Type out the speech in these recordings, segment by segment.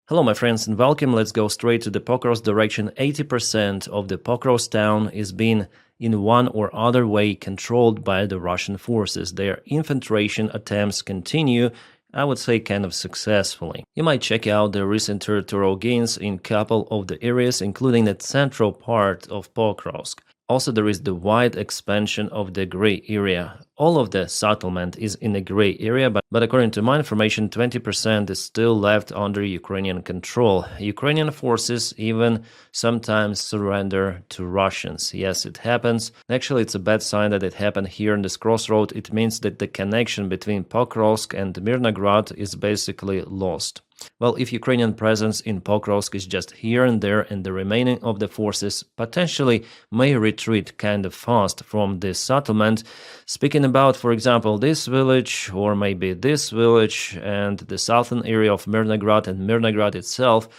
Hello my friends and welcome. Let's go straight to the Pokrovsk direction. 80% of the Pokrovsk town is being in one or other way controlled by the Russian forces. Their infiltration attempts continue, I would say kind of successfully. You might check out the recent territorial gains in couple of the areas, including the central part of Pokrovsk. Also, there is the wide expansion of the gray area. All of the settlement is in the gray area, but according to my information, 20% is still left under Ukrainian control. Ukrainian forces even sometimes surrender to Russians. Yes, it happens. Actually, it's a bad sign that it happened here in this crossroad. It means that the connection between Pokrovsk and Mirnograd is basically lost. Well, if Ukrainian presence in Pokrovsk is just here and there and the remaining of the forces potentially may retreat kind of fast from this settlement, speaking about, for example, this village or maybe this village and the southern area of Mirnograd and Mirnograd itself,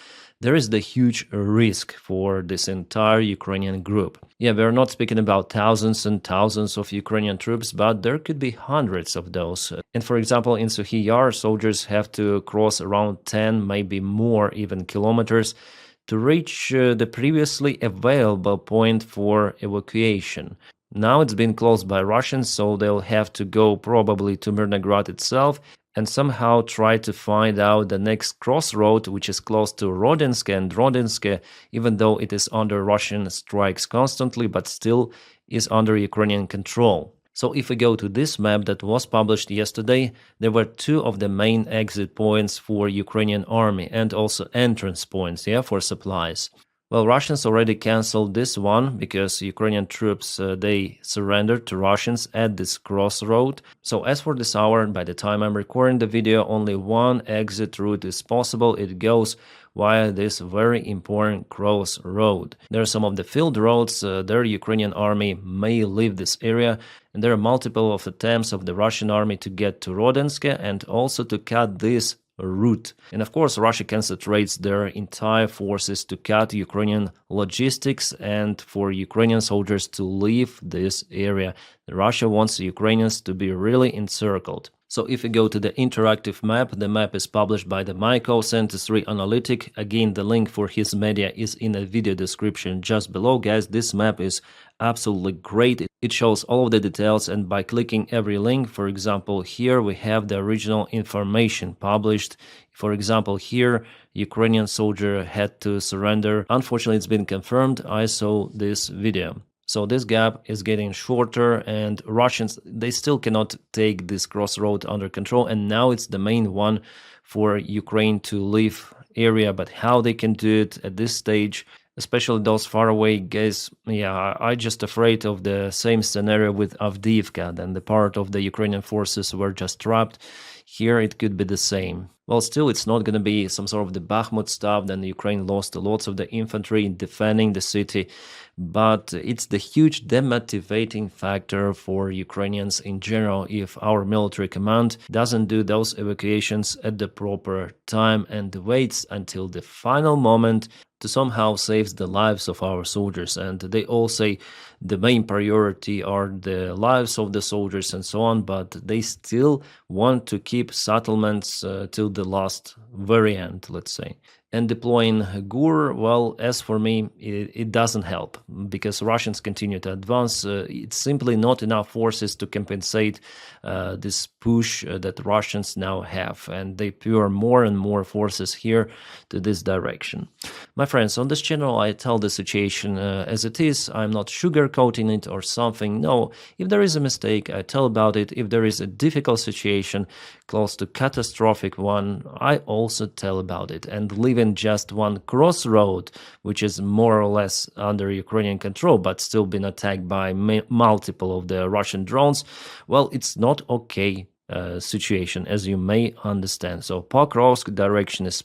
there is the huge risk for this entire Ukrainian group. Yeah, we're not speaking about thousands and thousands of Ukrainian troops, but there could be hundreds of those. And for example, in Suhy Yar, soldiers have to cross around 10, maybe more even kilometers to reach the previously available point for evacuation. Now it's been closed by Russians, so they'll have to go probably to Mirnograd itself and somehow try to find out the next crossroad, which is close to Rodinsk and Rodinsk, even though it is under Russian strikes constantly, but still is under Ukrainian control. So if we go to this map that was published yesterday, there were two of the main exit points for Ukrainian army and also entrance points, for supplies. Well, Russians already cancelled this one because Ukrainian troops, they surrendered to Russians at this crossroad. So as for this hour, by the time I'm recording the video, only one exit route is possible. It goes via this very important crossroad. There are some of the field roads, their Ukrainian army may leave this area, and there are multiple of attempts of the Russian army to get to Rodinsk and also to cut this route. And of course, Russia concentrates their entire forces to cut Ukrainian logistics and for Ukrainian soldiers to leave this area. Russia wants the Ukrainians to be really encircled. So if we go to the interactive map, the map is published by the Myco Century Analytic. Again, the link for his media is in the video description just below. Guys, this map is absolutely great. It shows all of the details, and by clicking every link, for example, here we have the original information published. For example, here, Ukrainian soldier had to surrender. Unfortunately, it's been confirmed. I saw this video. So this gap is getting shorter, and Russians, they still cannot take this crossroad under control, and now it's the main one for Ukraine to leave area. But how they can do it at this stage, especially those far away guys, I just afraid of the same scenario with Avdiivka. Then the part of the Ukrainian forces were just trapped. Here it could be the same. Well, still, it's not going to be some sort of the Bakhmut stuff. Then Ukraine lost lots of the infantry in defending the city, but it's the huge demotivating factor for Ukrainians in general if our military command doesn't do those evacuations at the proper time and waits until the final moment to somehow save the lives of our soldiers. And they all say the main priority are the lives of the soldiers and so on, but they still want to keep settlements till the last very end, let's say. And deploying GUR, well, as for me, it doesn't help because Russians continue to advance. It's simply not enough forces to compensate this push that Russians now have, and they pour more and more forces here to this direction. My friends, on this channel I tell the situation as it is. I'm not sugarcoating it or something. No, if there is a mistake, I tell about it. If there is a difficult situation, close to catastrophic one, I also tell about it. And leaving just one crossroad, which is more or less under Ukrainian control, but still been attacked by multiple of the Russian drones, well, it's not okay situation, as you may understand. So Pokrovsk direction is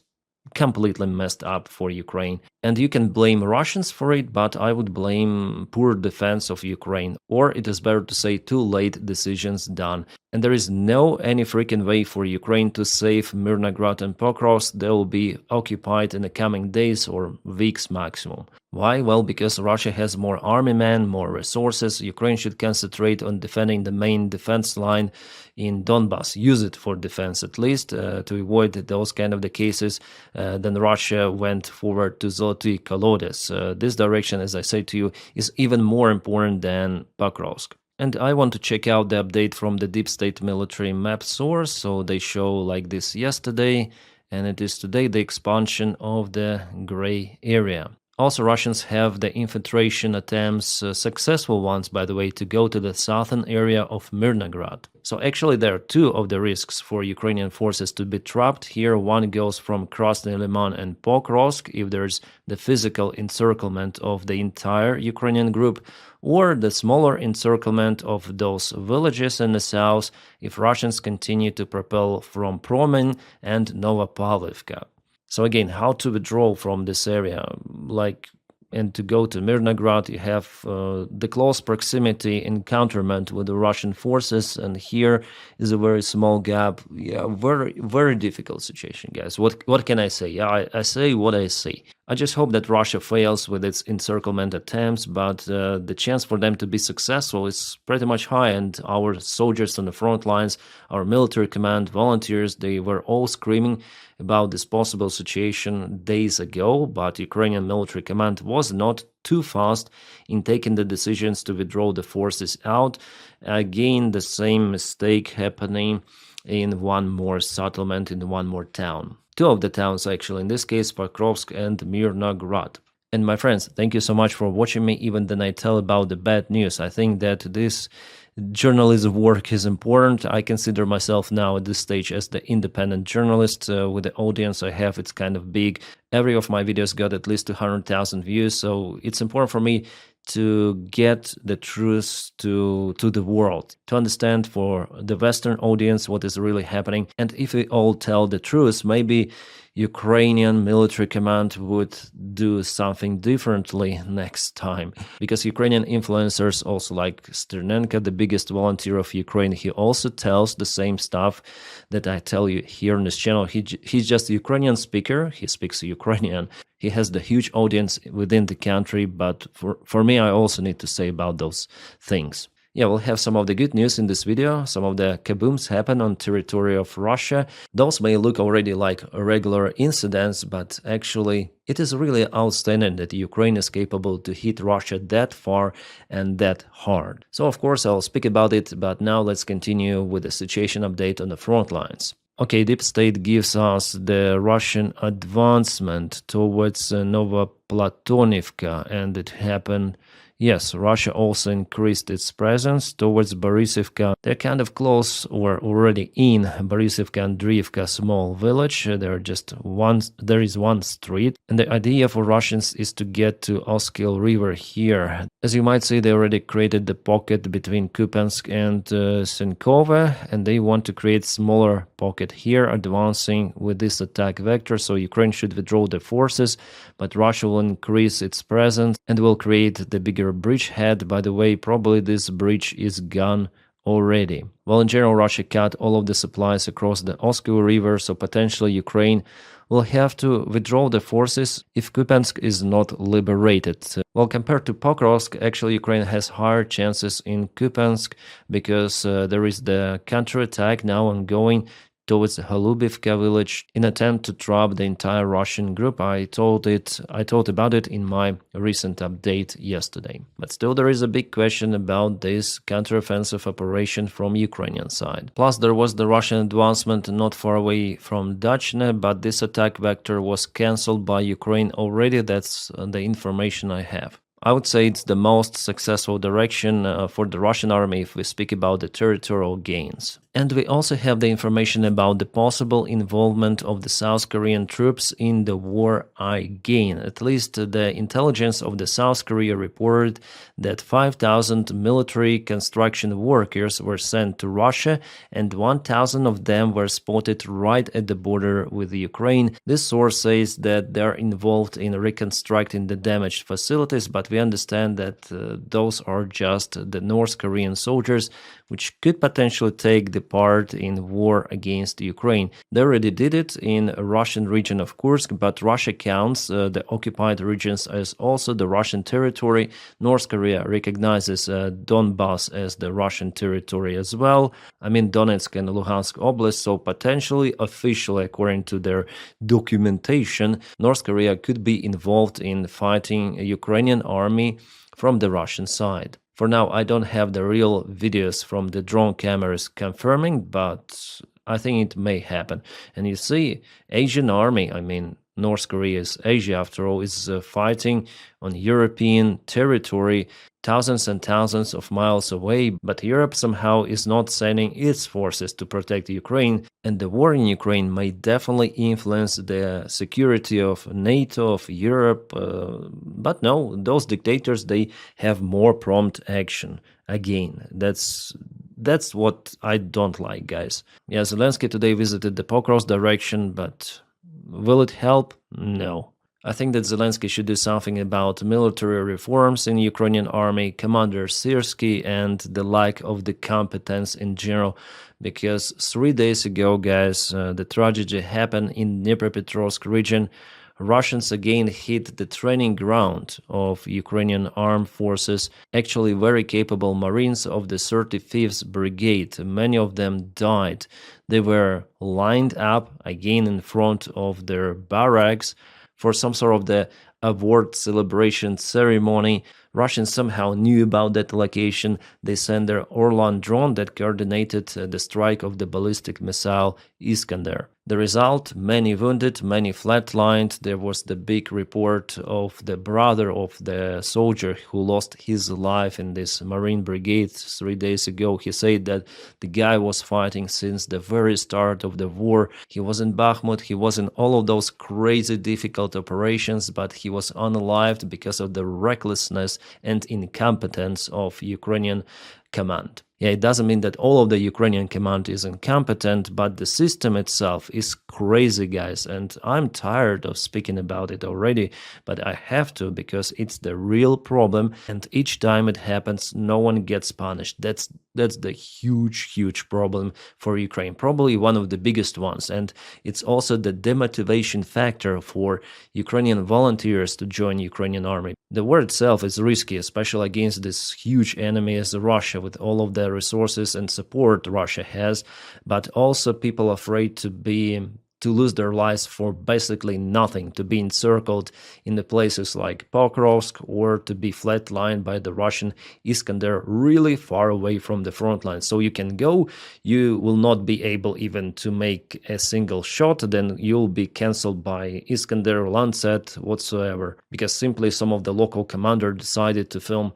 completely messed up for Ukraine. And you can blame Russians for it, but I would blame poor defense of Ukraine. Or it is better to say too late decisions done. And there is no any freaking way for Ukraine to save Mirnograd and Pokrovsk. They will be occupied in the coming days or weeks maximum. Why? Well, because Russia has more army men, more resources. Ukraine should concentrate on defending the main defense line in Donbass. Use it for defense at least to avoid those kind of the cases. Then Russia went forward to Zoloty Kolodets. This direction, as I say to you, is even more important than Pokrovsk. And I want to check out the update from the deep state military map source. So they show like this yesterday, and it is today the expansion of the gray area. Also, Russians have the infiltration attempts, successful ones, by the way, to go to the southern area of Mirnograd. So actually there are two of the risks for Ukrainian forces to be trapped. Here one goes from Krasny Liman and Pokrovsk, if there's the physical encirclement of the entire Ukrainian group, or the smaller encirclement of those villages in the south if Russians continue to propel from Promen and Novopavlivka. So again, how to withdraw from this area, and to go to Mirnograd, you have the close proximity encounterment with the Russian forces, and here is a very small gap. Yeah, very difficult situation, guys. What can I say? Yeah, I say what I say. I just hope that Russia fails with its encirclement attempts, but the chance for them to be successful is pretty much high, and our soldiers on the front lines, our military command, volunteers, they were all screaming about this possible situation days ago, but Ukrainian military command was not too fast in taking the decisions to withdraw the forces out. Again, the same mistake happening in one more settlement, in one more town. Two of the towns, actually, in this case, Pokrovsk and Mirnograd. And my friends, thank you so much for watching me, even then I tell about the bad news. I think that this journalism work is important. I consider myself now at this stage as the independent journalist. With the audience I have, it's kind of big. Every of my videos got at least 200,000 views, so it's important for me to get the truth to the world, to understand for the Western audience what is really happening. And if we all tell the truth, maybe Ukrainian military command would do something differently next time. Because Ukrainian influencers, also like Sternenko, the biggest volunteer of Ukraine, he also tells the same stuff that I tell you here on this channel. He's just a Ukrainian speaker, he speaks Ukrainian. He has the huge audience within the country, but for me, I also need to say about those things. Yeah, we'll have some of the good news in this video. Some of the kabooms happen on territory of Russia. Those may look already like regular incidents, but actually it is really outstanding that Ukraine is capable to hit Russia that far and that hard. So of course I'll speak about it, but now let's continue with the situation update on the front lines. Okay, Deep State gives us the Russian advancement towards Novoplatonivka, and it happened. Yes, Russia also increased its presence towards Borisivka. They're kind of close or already in Borisivka and Andriivka small village. There is one street, and the idea for Russians is to get to Oskil River here. As you might see, they already created the pocket between Kupiansk and Senkova, and they want to create smaller pocket here, advancing with this attack vector. So Ukraine should withdraw the forces, but Russia will increase its presence and will create the bigger bridgehead. By the way, probably this bridge is gone already. Well, in general, Russia cut all of the supplies across the Oskil River, so potentially Ukraine will have to withdraw the forces if Kupiansk is not liberated. Well, compared to Pokrovsk, actually Ukraine has higher chances in Kupiansk because there is the counterattack now ongoing towards Holubivka village in attempt to trap the entire Russian group. I told about it in my recent update yesterday. But still there is a big question about this counteroffensive operation from Ukrainian side. Plus there was the Russian advancement not far away from Dachne, but this attack vector was cancelled by Ukraine already. That's the information I have. I would say it's the most successful direction for the Russian army if we speak about the territorial gains. And we also have the information about the possible involvement of the South Korean troops in the war again. At least the intelligence of the South Korea reported that 5,000 military construction workers were sent to Russia and 1,000 of them were spotted right at the border with Ukraine. This source says that they're involved in reconstructing the damaged facilities, but we understand that those are just the North Korean soldiers which could potentially take the part in war against Ukraine. They already did it in a Russian region of Kursk, but Russia counts the occupied regions as also the Russian territory. North Korea recognizes Donbass as the Russian territory as well. I mean, Donetsk and Luhansk Oblast, so potentially, officially, according to their documentation, North Korea could be involved in fighting a Ukrainian army from the Russian side. For now, I don't have the real videos from the drone cameras confirming, but I think it may happen. And you see, Asian army, I mean, North Korea's Asia, after all, is fighting on European territory thousands and thousands of miles away, but Europe somehow is not sending its forces to protect Ukraine, and the war in Ukraine may definitely influence the security of NATO, of Europe, but no, those dictators, they have more prompt action. Again, that's what I don't like, guys. Yeah, Zelensky today visited the Pokrovsk direction, but will it help? No. I think that Zelensky should do something about military reforms in Ukrainian army, Commander Syrsky, and the lack of the competence in general. Because 3 days ago, guys, the tragedy happened in Dnipropetrovsk region. Russians again hit the training ground of Ukrainian armed forces, actually very capable Marines of the 35th Brigade. Many of them died. They were lined up again in front of their barracks for some sort of the award celebration ceremony. Russians somehow knew about that location. They sent their Orlan drone that coordinated the strike of the ballistic missile Iskander. The result, many wounded, many flatlined. There was the big report of the brother of the soldier who lost his life in this Marine brigade 3 days ago. He said that the guy was fighting since the very start of the war. He was in Bakhmut, he was in all of those crazy difficult operations, but he was unalived because of the recklessness and incompetence of Ukrainian command. Yeah, it doesn't mean that all of the Ukrainian command is incompetent, but the system itself is crazy, guys, and I'm tired of speaking about it already, but I have to because it's the real problem, and each time it happens, no one gets punished. That's the huge problem for Ukraine, probably one of the biggest ones, and it's also the demotivation factor for Ukrainian volunteers to join Ukrainian army. The war itself is risky, especially against this huge enemy as Russia, with all of the resources and support Russia has, but also people afraid to lose their lives for basically nothing, to be encircled in the places like Pokrovsk or to be flatlined by the Russian Iskander really far away from the front line. So you can go, you will not be able even to make a single shot, then you'll be cancelled by Iskander, Lancet, whatsoever, because simply some of the local commander decided to film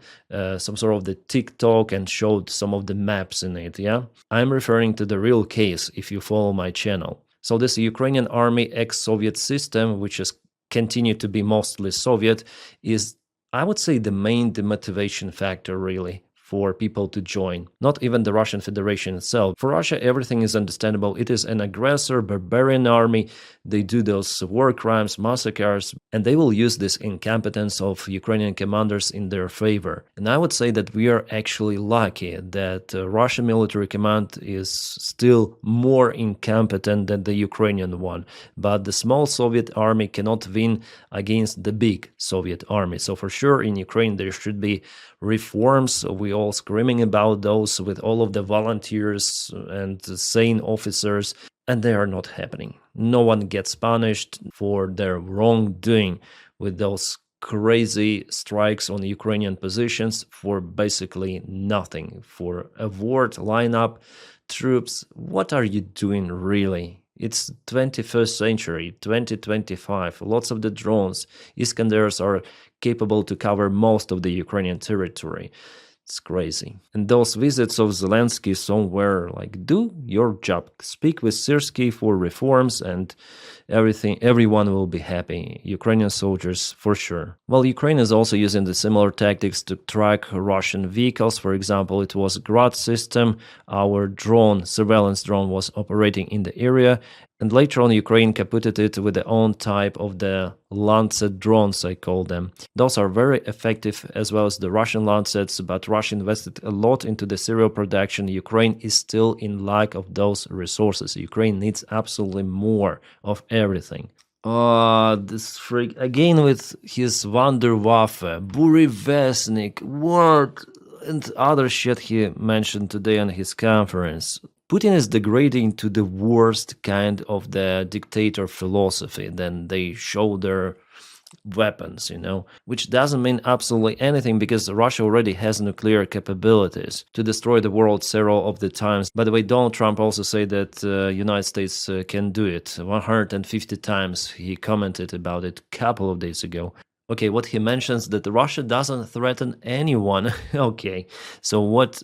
some sort of the TikTok and showed some of the maps in it, yeah? I'm referring to the real case if you follow my channel. So this Ukrainian army ex-Soviet system, which has continued to be mostly Soviet, is, I would say, the main demotivation factor, really, for people to join. Not even the Russian Federation itself. For Russia, everything is understandable. It is an aggressor, barbarian army. They do those war crimes, massacres, and they will use this incompetence of Ukrainian commanders in their favor. And I would say that we are actually lucky that Russian military command is still more incompetent than the Ukrainian one. But the small Soviet army cannot win against the big Soviet army. So for sure, in Ukraine, there should be reforms. We all screaming about those with all of the volunteers and sane officers, and they are not happening. No one gets punished for their wrongdoing with those crazy strikes on Ukrainian positions for basically nothing. For award lineup troops, what are you doing really? It's 21st century, 2025. Lots of the drones, Iskanders, are capable to cover most of the Ukrainian territory. It's crazy. And those visits of Zelensky somewhere, like, do your job. Speak with Syrsky for reforms and everyone will be happy. Ukrainian soldiers, for sure. Well, Ukraine is also using the similar tactics to track Russian vehicles. For example, it was Grad system. Our drone, surveillance drone, was operating in the area, And later on, Ukraine caputed it with their own type of the Lancet drones, I call them. Those are very effective as well as the Russian Lancets, but Russia invested a lot into the serial production. Ukraine is still in lack of those resources. Ukraine needs absolutely more of everything. This freak again with his Wunderwaffe, Burevestnik, what and other shit he mentioned today on his conference. Putin is degrading to the worst kind of the dictator philosophy. Then they show their weapons, which doesn't mean absolutely anything because Russia already has nuclear capabilities to destroy the world several of the times. By the way, Donald Trump also said that United States can do it 150 times. He commented about it a couple of days ago. Okay, what he mentions that Russia doesn't threaten anyone. Okay, so what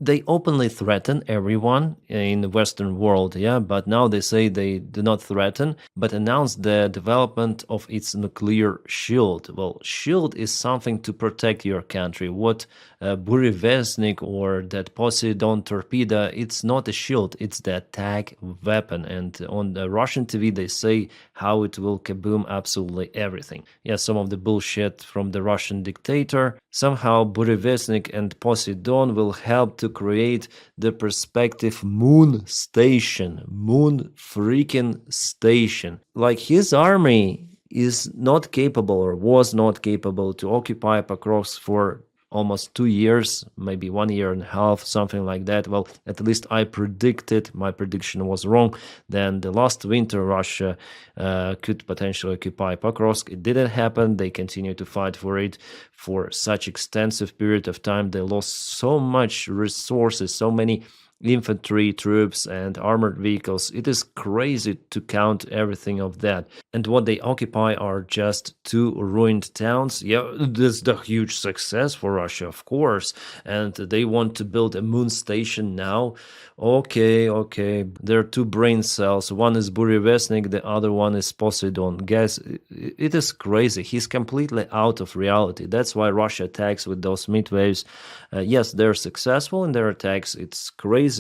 they openly threaten everyone in the Western world, yeah, but now they say they do not threaten, but announce the development of its nuclear shield. Well, shield is something to protect your country. What Burevestnik or that Poseidon torpedo, it's not a shield, it's the attack weapon. And on the Russian TV, they say how it will kaboom absolutely everything. Yeah, some of the bullshit from the Russian dictator. Somehow Burevestnik and Poseidon will help to create the perspective moon station, moon freaking station. Like his army is not capable or was not capable to occupy Pokrovsk for almost 2 years, maybe 1 year and a half, something like that. Well, at least I predicted, my prediction was wrong. Then the last winter, Russia could potentially occupy Pokrovsk. It didn't happen. They continued to fight for it for such extensive period of time. They lost so much resources, so many infantry troops and armored vehicles. It is crazy to count everything of that. And what they occupy are just 2 ruined towns. Yeah, this is the huge success for Russia, of course. And they want to build a moon station now. Okay. There are 2 brain cells. One is Burevestnik, the other one is Poseidon. Guys, it is crazy. He's completely out of reality. That's why Russia attacks with those midwaves. Yes, they're successful in their attacks. It's crazy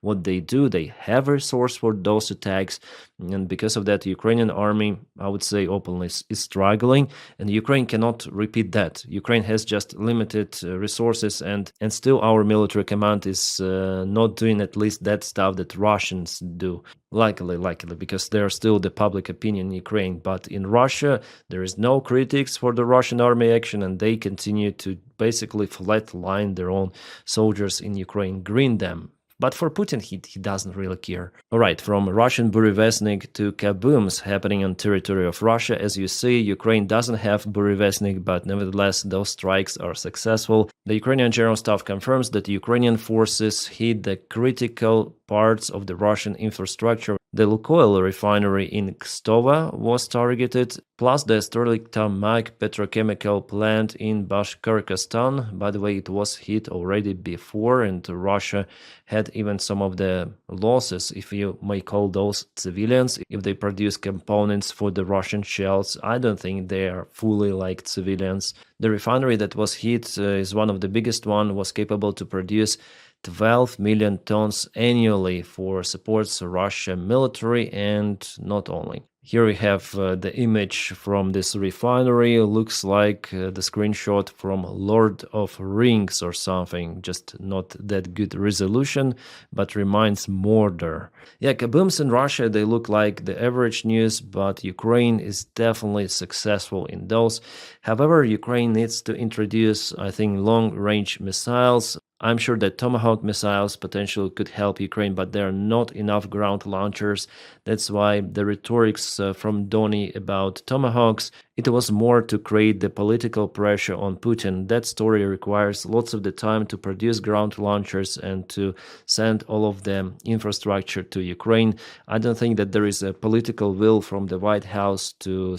what they do. They have resource for those attacks, and because of that, the Ukrainian army, I would say openly, is struggling, and Ukraine cannot repeat that. Ukraine has just limited resources, and still our military command is not doing at least that stuff that Russians do. Likely, because there's still the public opinion in Ukraine. But in Russia, there is no critics for the Russian army action, and they continue to basically flatline their own soldiers in Ukraine, green them. But for Putin, he doesn't really care. All right, from Russian Burevestnik to kabooms happening on territory of Russia. As you see, Ukraine doesn't have Burevestnik, but nevertheless, those strikes are successful. The Ukrainian General Staff confirms that Ukrainian forces hit the critical parts of the Russian infrastructure. The Lukoil refinery in Kstova was targeted, plus the Sterlik-Tamag petrochemical plant in Bashkortostan. By the way, it was hit already before, and Russia had even some of the losses, if you may call those civilians, if they produce components for the Russian shells. I don't think they are fully like civilians. The refinery that was hit is one of the biggest one, was capable to produce 12 million tons annually for supports Russia military, and not only. Here we have the image from this refinery. Looks like the screenshot from Lord of Rings or something. Just not that good resolution, but reminds Mordor. Yeah, kabooms in Russia, they look like the average news, but Ukraine is definitely successful in those. However, Ukraine needs to introduce, I think, long-range missiles. I'm sure that Tomahawk missiles potentially could help Ukraine, but there are not enough ground launchers. That's why the rhetorics from Doni about Tomahawks, it was more to create the political pressure on Putin. That story requires lots of the time to produce ground launchers and to send all of the infrastructure to Ukraine. I don't think that there is a political will from the White House to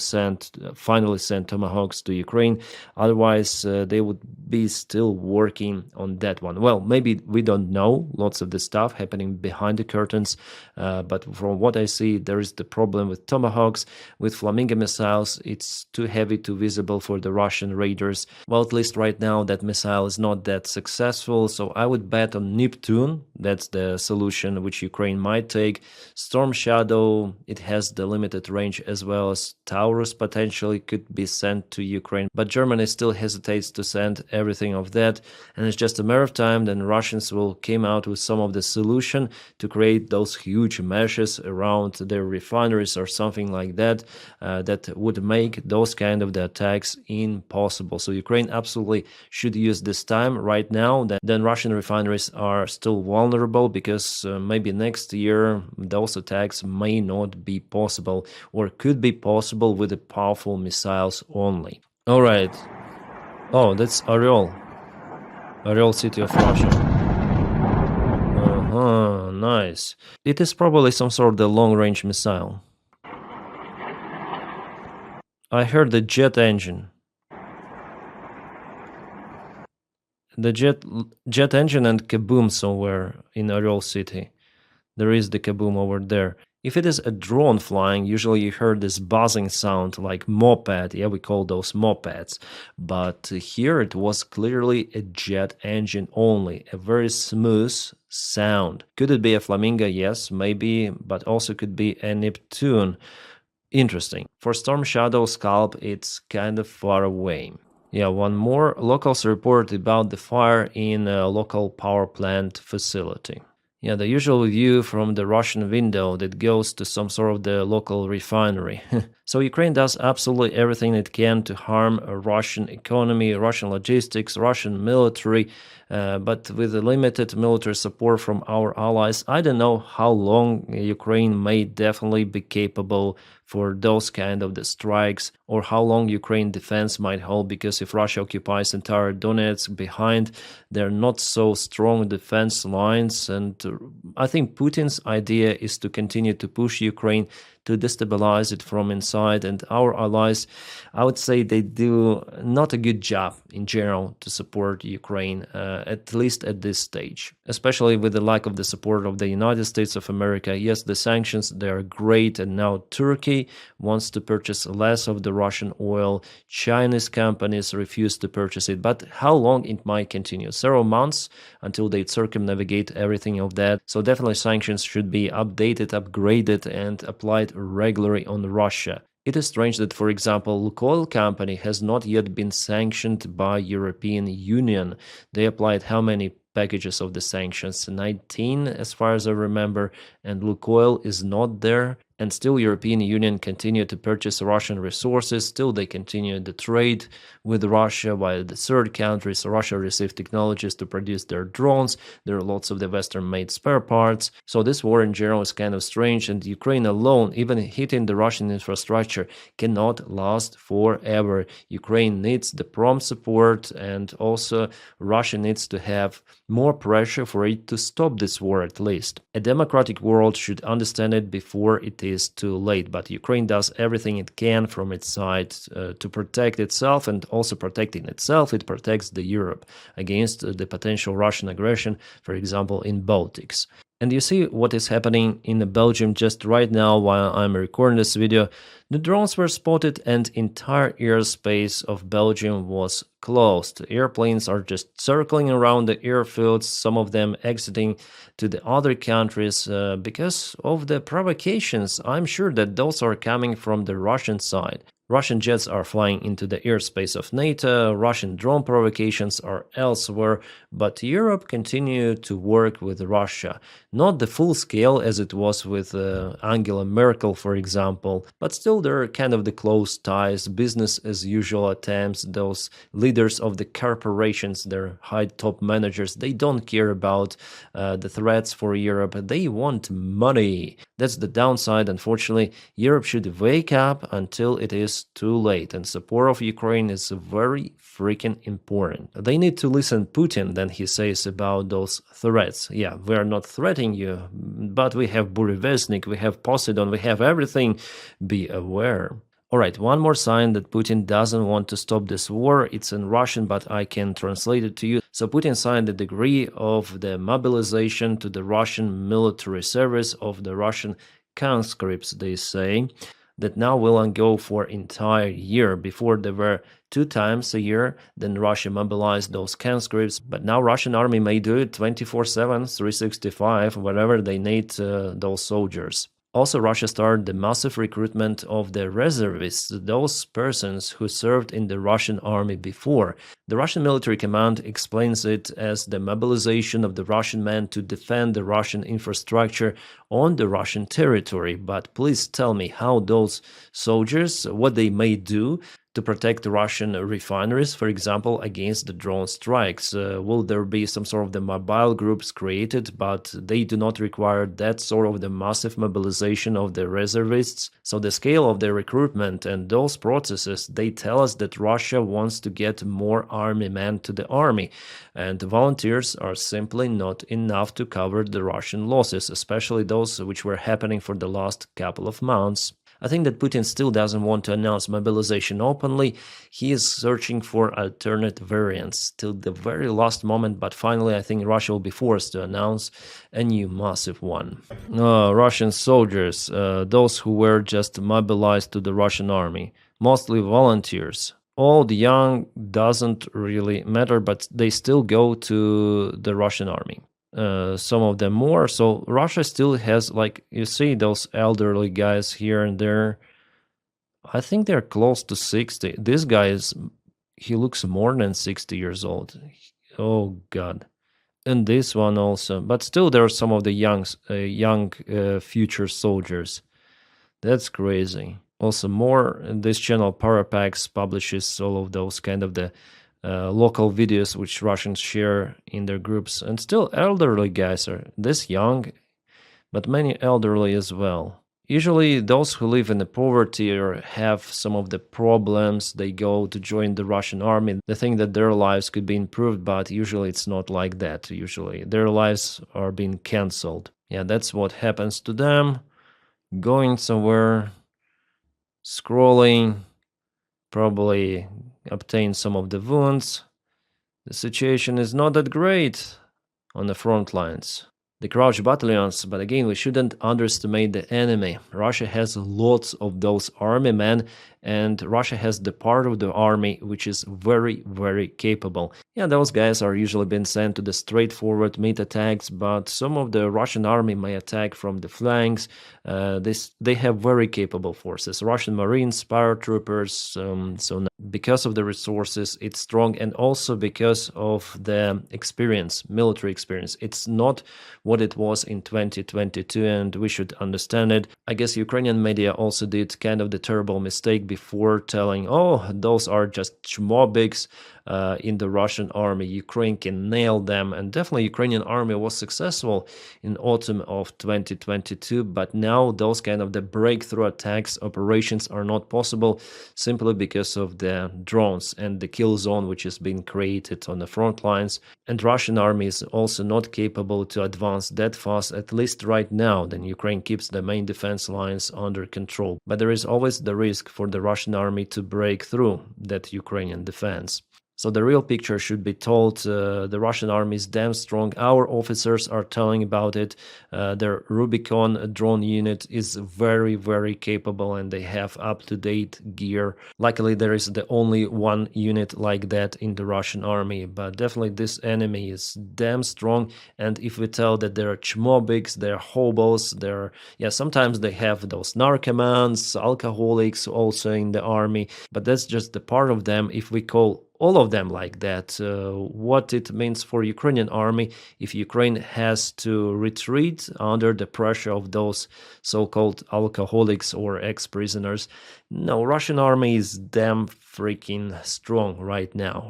finally send Tomahawks to Ukraine. Otherwise, they would be still working on that one. Well, maybe we don't know lots of the stuff happening behind the curtains, but from what I see, there is the problem with Tomahawks. With Flamingo missiles, it's too heavy, too visible for the Russian raiders. Well, at least right now that missile is not that successful, so I would bet on Neptune. That's the solution which Ukraine might take. Storm Shadow, it has the limited range, as well as Taurus potentially could be sent to Ukraine. But Germany still hesitates to send everything of that. And it's just a matter of time, then Russians will come out with some of the solution to create those huge meshes around their refineries or something like that, that would make those kind of the attacks impossible. So Ukraine absolutely should use this time right now. Then Russian refineries are still vulnerable, because maybe next year those attacks may not be possible, or could be possible with the powerful missiles only. All right. Oh, that's Oryol city of Russia. Uh-huh, nice. It is probably some sort of the long-range missile. I heard the jet engine. The jet engine and kaboom somewhere in Oryol city. There is the kaboom over there. If it is a drone flying, usually you hear this buzzing sound like moped. Yeah, we call those mopeds. But here it was clearly a jet engine only, a very smooth sound. Could it be a Flamingo? Yes, maybe, but also could be a Neptune. Interesting. For Storm Shadow Scalp, it's kind of far away. Yeah, one more. Locals report about the fire in a local power plant facility. Yeah, the usual view from the Russian window that goes to some sort of the local refinery. So Ukraine does absolutely everything it can to harm a Russian economy, Russian logistics, Russian military, but with the limited military support from our allies, I don't know how long Ukraine may definitely be capable for those kind of the strikes, or how long Ukraine defense might hold, because if Russia occupies entire Donetsk behind, they're not so strong defense lines. And I think Putin's idea is to continue to push Ukraine to destabilize it from inside, and our allies, I would say, they do not a good job in general to support Ukraine, at least at this stage, especially with the lack of the support of the United States of America. Yes, the sanctions, they are great, and now Turkey wants to purchase less of the Russian oil. Chinese companies refuse to purchase it, but how long it might continue? Several months until they circumnavigate everything of that. So definitely sanctions should be updated, upgraded, and applied regularly on Russia. It is strange that, for example, Lukoil company has not yet been sanctioned by European Union. They applied how many packages of the sanctions? 19, as far as I remember, and Lukoil is not there. And still European Union continue to purchase Russian resources. Still they continue the trade with Russia, while the third countries, Russia received technologies to produce their drones. There are lots of the Western-made spare parts. So this war in general is kind of strange, and Ukraine alone, even hitting the Russian infrastructure, cannot last forever. Ukraine needs the prompt support, and also Russia needs to have more pressure for it to stop this war at least. A democratic world should understand it before it is too late, but Ukraine does everything it can from its side to protect itself, and also protecting itself, it protects the Europe against the potential Russian aggression, for example, in Baltics. And you see what is happening in Belgium just right now while I'm recording this video. The drones were spotted and entire airspace of Belgium was closed. Airplanes are just circling around the airfields, some of them exiting to the other countries because of the provocations. I'm sure that those are coming from the Russian side. Russian jets are flying into the airspace of NATO, Russian drone provocations are elsewhere, but Europe continued to work with Russia. Not the full scale as it was with Angela Merkel, for example, but still there are kind of the close ties, business as usual attempts. Those leaders of the corporations, their high top managers, they don't care about the threats for Europe, they want money. That's the downside. Unfortunately, Europe should wake up until it is too late, and support of Ukraine is very freaking important. They need to listen Putin than he says about those threats. Yeah, we're not threatening you, but we have Burevestnik, we have Poseidon, we have everything. Be aware. Alright, one more sign that Putin doesn't want to stop this war. It's in Russian, but I can translate it to you. So Putin signed the degree of the mobilization to the Russian military service of the Russian conscripts, they say. that now will go for entire year. Before there were 2 times a year, then Russia mobilized those conscripts, but now Russian army may do it 24/7, 365, whenever they need those soldiers. Also, Russia started the massive recruitment of the reservists, those persons who served in the Russian army before. The Russian military command explains it as the mobilization of the Russian men to defend the Russian infrastructure on the Russian territory. But please tell me how those soldiers, what they may do to protect the Russian refineries, for example, against the drone strikes. Will there be some sort of the mobile groups created, but they do not require that sort of the massive mobilization of the reservists? So the scale of the recruitment and those processes, they tell us that Russia wants to get more army men to the army, and the volunteers are simply not enough to cover the Russian losses, especially those which were happening for the last couple of months. I think that Putin still doesn't want to announce mobilization openly. He is searching for alternate variants till the very last moment, but finally I think Russia will be forced to announce a new massive one. Russian soldiers, those who were just mobilized to the Russian army, mostly volunteers. Old, young, doesn't really matter, but they still go to the Russian army. Some of them more. So Russia still has, like, you see those elderly guys here and there. I think they're close to 60. This guy he looks more than 60 years old. Oh God. And this one also. But still there are some of the young future soldiers. That's crazy. Also more, this channel Parapax publishes all of those kind of the local videos which Russians share in their groups, and still elderly guys are this young, but many elderly as well. Usually those who live in the poverty or have some of the problems, they go to join the Russian army. They think that their lives could be improved, but usually it's not like that. Usually their lives are being cancelled. Yeah, that's what happens to them. Going somewhere, scrolling, probably obtain some of the wounds. The situation is not that great on the front lines. The crouch battalions, but again, we shouldn't underestimate the enemy. Russia has lots of those army men, and Russia has the part of the army which is very, very capable. Yeah, those guys are usually being sent to the straightforward meat attacks, but some of the Russian army may attack from the flanks. They have very capable forces. Russian Marines, paratroopers, so because of the resources, it's strong, and also because of the experience, military experience. It's not what it was in 2022, and we should understand it. I guess Ukrainian media also did kind of the terrible mistake before telling, oh, those are just chmobiks in the Russian army. Ukraine can nail them, and definitely Ukrainian army was successful in autumn of 2022, but now those kind of the breakthrough attacks operations are not possible simply because of the drones and the kill zone which has been created on the front lines. And Russian army is also not capable to advance that fast, at least right now. Then Ukraine keeps the main defense lines under control, but there is always the risk for the Russian army to break through that Ukrainian defense. So the real picture should be told. The Russian army is damn strong. Our officers are telling about it. Their Rubicon drone unit is very, very capable, and they have up-to-date gear. Luckily, there is the only one unit like that in the Russian army, but definitely this enemy is damn strong. And if we tell that they're chmobiks, they're hobos, sometimes they have those narcomans, alcoholics also in the army, but that's just the part of them. If we call all of them like that, what it means for Ukrainian army if Ukraine has to retreat under the pressure of those so-called alcoholics or ex-prisoners. No, Russian army is damn freaking strong right now,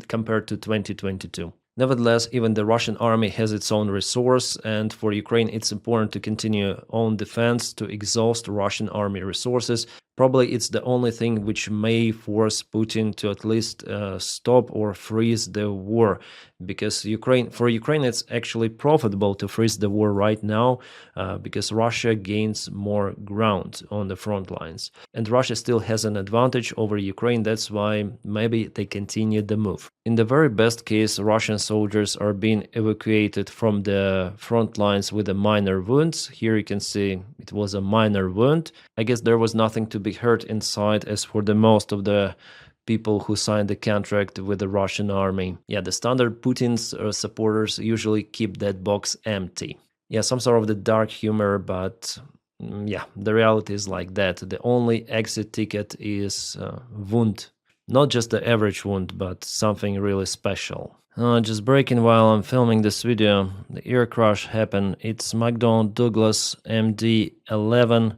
compared to 2022. Nevertheless, even the Russian army has its own resource, and for Ukraine it's important to continue on defense to exhaust Russian army resources. Probably it's the only thing which may force Putin to at least stop or freeze the war, because for Ukraine it's actually profitable to freeze the war right now, because Russia gains more ground on the front lines, and Russia still has an advantage over Ukraine. That's why maybe they continue the move. In the very best case, Russian soldiers are being evacuated from the front lines with a minor wounds. Here you can see it was a minor wound. I guess there was nothing to be hurt inside, as for the most of the people who signed the contract with the Russian army. Yeah, the standard Putin's supporters usually keep that box empty. Yeah, some sort of the dark humor, but yeah, the reality is like that. The only exit ticket is wound. Not just the average wound, but something really special. Just breaking while I'm filming this video, the air crash happened. It's McDonnell Douglas MD-11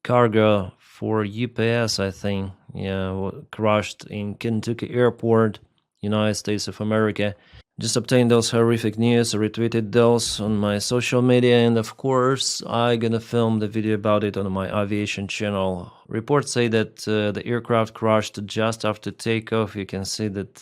cargo for UPS, I think. Yeah, crashed in Kentucky Airport, United States of America. Just obtained those horrific news, retweeted those on my social media, and of course, I gonna film the video about it on my aviation channel. Reports say that the aircraft crashed just after takeoff. You can see that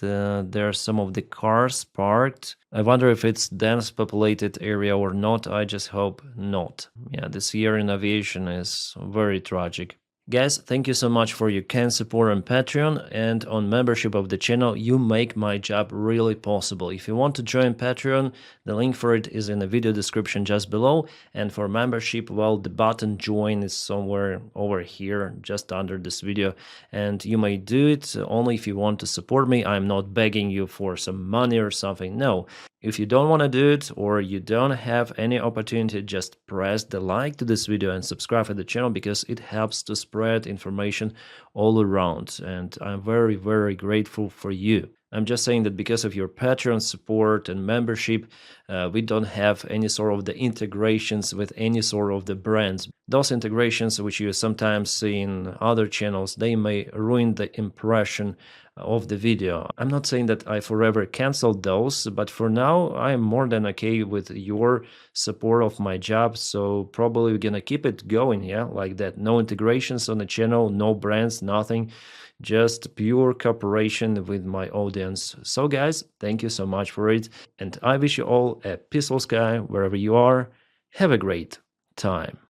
there are some of the cars parked. I wonder if it's dense populated area or not. I just hope not. Yeah, this year in aviation is very tragic. Guys, thank you so much for your kind support on Patreon and on membership of the channel. You make my job really possible. If you want to join Patreon, the link for it is in the video description just below. And for membership, well, the button join is somewhere over here, just under this video. And you may do it only if you want to support me. I'm not begging you for some money or something. No. If you don't want to do it or you don't have any opportunity, just press the like to this video and subscribe to the channel, because it helps to spread information all around. And I'm very, very grateful for you. I'm just saying that because of your Patreon support and membership, we don't have any sort of the integrations with any sort of the brands. Those integrations which you sometimes see in other channels, they may ruin the impression of the video. I'm not saying that I forever canceled those, but for now I'm more than okay with your support of my job, so probably we're gonna keep it going, yeah, like that. No integrations on the channel, no brands, nothing, just pure cooperation with my audience. So guys, thank you so much for it, and I wish you all a peaceful sky wherever you are. Have a great time.